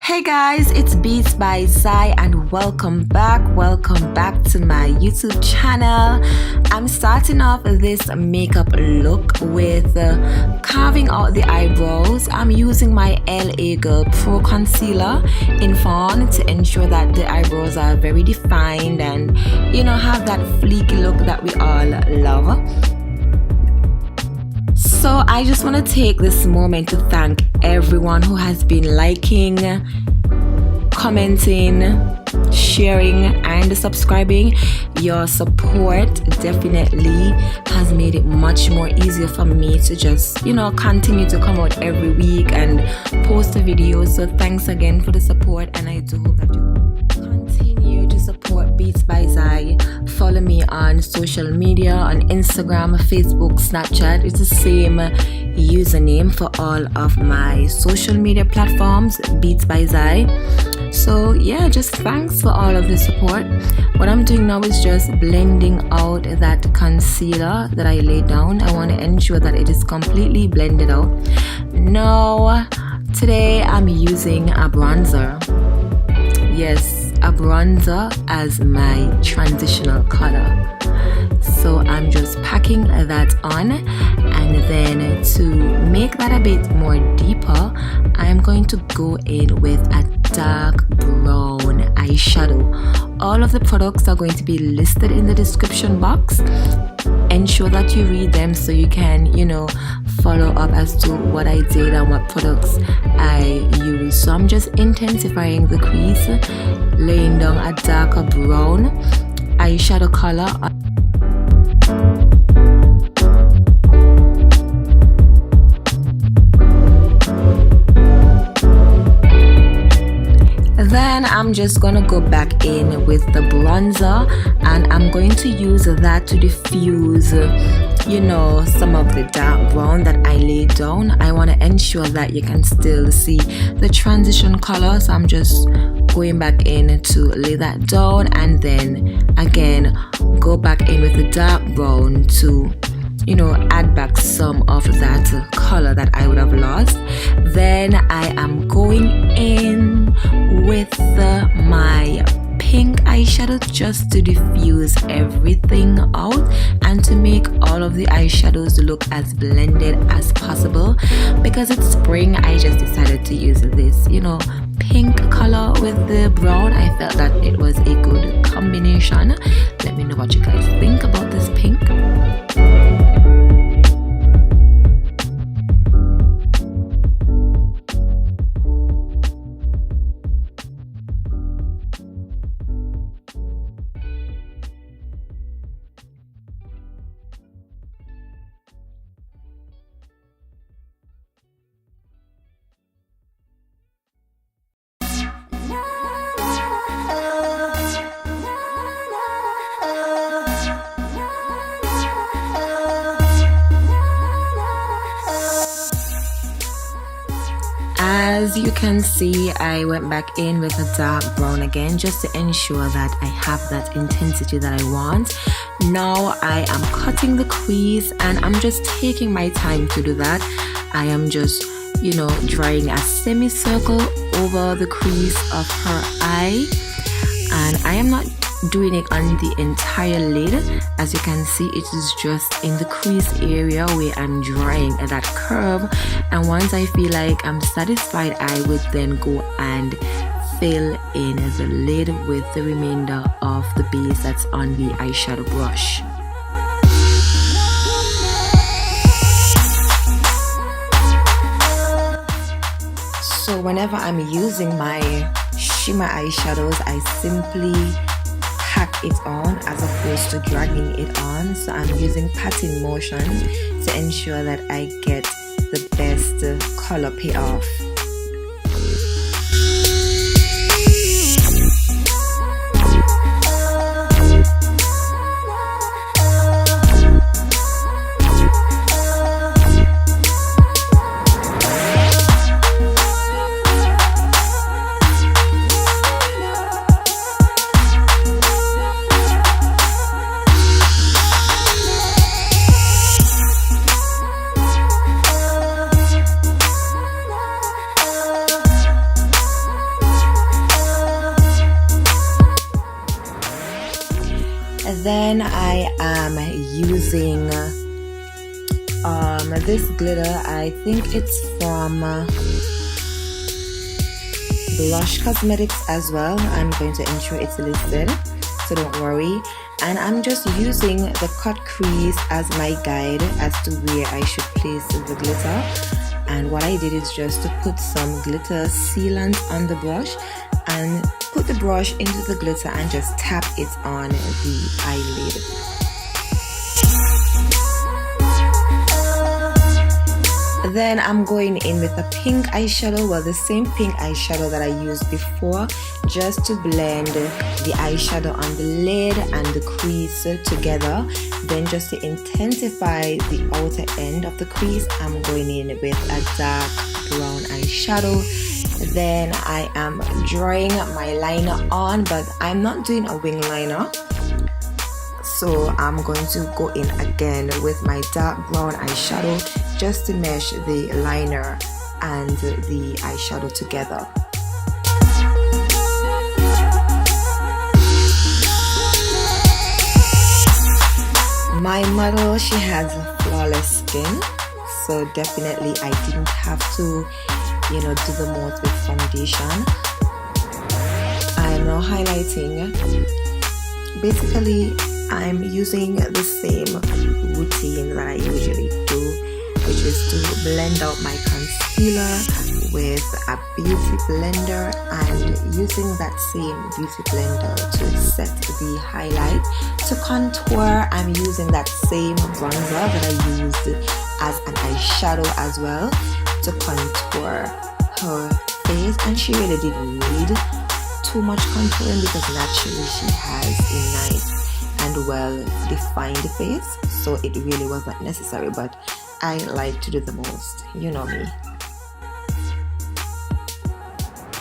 Hey guys, it's Beats by Zai and welcome back to my YouTube channel. I'm starting off this makeup look with carving out the eyebrows. I'm using my LA Girl Pro Concealer in Fawn to ensure that the eyebrows are very defined and have that fleeky look that we all love. So I just want to take this moment to thank everyone who has been liking, commenting, sharing and subscribing. Your support definitely has made it much more easier for me to just continue to come out every week and post a video. So thanks again for the support, and I do hope that you continue to support Beats by Zai. Follow me on social media, on Instagram, Facebook, Snapchat. It's the same username for all of my social media platforms, Beats by Zai. So yeah, just thanks for all of the support. What I'm doing now is just blending out that concealer that I laid down. I want to ensure that it is completely blended out. Now, today I'm using a bronzer. Yes, a bronzer as my transitional color. So I'm just packing that on, and then to make that a bit more deeper, I'm going to go in with a dark brown eyeshadow. All of the products are going to be listed in the description box. Ensure that you read them so you can follow up as to what I did and what products I use. So I'm just intensifying the crease, laying down a darker brown eyeshadow color. Then I'm just gonna go back in with the bronzer, and I'm going to use that to diffuse some of the dark brown that I laid down. I want to ensure that you can still see the transition color, so I'm just going back in to lay that down, and then again go back in with the dark brown to add back some of that color that I would have lost. Then I am going in with my pink eyeshadow just to diffuse everything out and to make all of the eyeshadows look as blended as possible. Because it's spring, I just decided to use this pink color with the brown. I felt that it was a good combination. Let me know what you guys think about this pink. As you can see, I went back in with a dark brown again just to ensure that I have that intensity that I want. Now I am cutting the crease, and I'm just taking my time to do that. I am just drawing a semicircle over the crease of her eye, and I am not doing it on the entire lid. As you can see, it is just in the crease area where I'm drawing that curve, and once I feel like I'm satisfied, I would then go and fill in the lid with the remainder of the base that's on the eyeshadow brush. So whenever I'm using my shimmer eyeshadows, I simply pack it on as opposed to dragging it on. So I'm using patting motion to ensure that I get the best color payoff. Then I am using this glitter. I think it's from Blush Cosmetics as well. I'm going to ensure it's listed, so don't worry. And I'm just using the cut crease as my guide as to where I should place the glitter. And what I did is just to put some glitter sealant on the brush and put the brush into the glitter and just tap it on the eyelid. Then I'm going in with a pink eyeshadow, well, the same pink eyeshadow that I used before, just to blend the eyeshadow on the lid and the crease together. Then just to intensify the outer end of the crease, I'm going in with a dark brown eyeshadow. Then I am drawing my liner on, but I'm not doing a wing liner. So I'm going to go in again with my dark brown eyeshadow just to mesh the liner and the eyeshadow together. My model, she has flawless skin, so definitely I didn't have to, do the most with foundation. I am now highlighting. Basically, I'm using the same routine that I usually do, which is to blend out my concealer with a beauty blender, and using that same beauty blender to set the highlight. To contour, I'm using that same bronzer that I used as an eyeshadow as well to contour her face, and she really didn't need too much contouring because naturally she has a nice and well defined face, so it really was not necessary, but I like to do the most, you know me.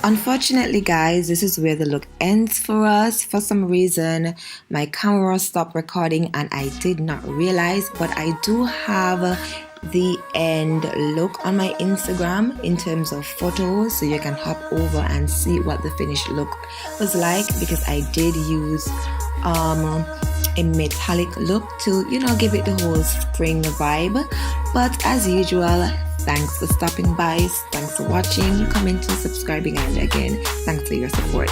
Unfortunately, guys, this is where the look ends for us. For some reason, my camera stopped recording and I did not realize, but I do have the end look on my Instagram in terms of photos, so you can hop over and see what the finished look was like, because I did use a metallic look to give it the whole spring vibe. But as usual, thanks for stopping by, thanks for watching, commenting, subscribing, and again, thanks for your support.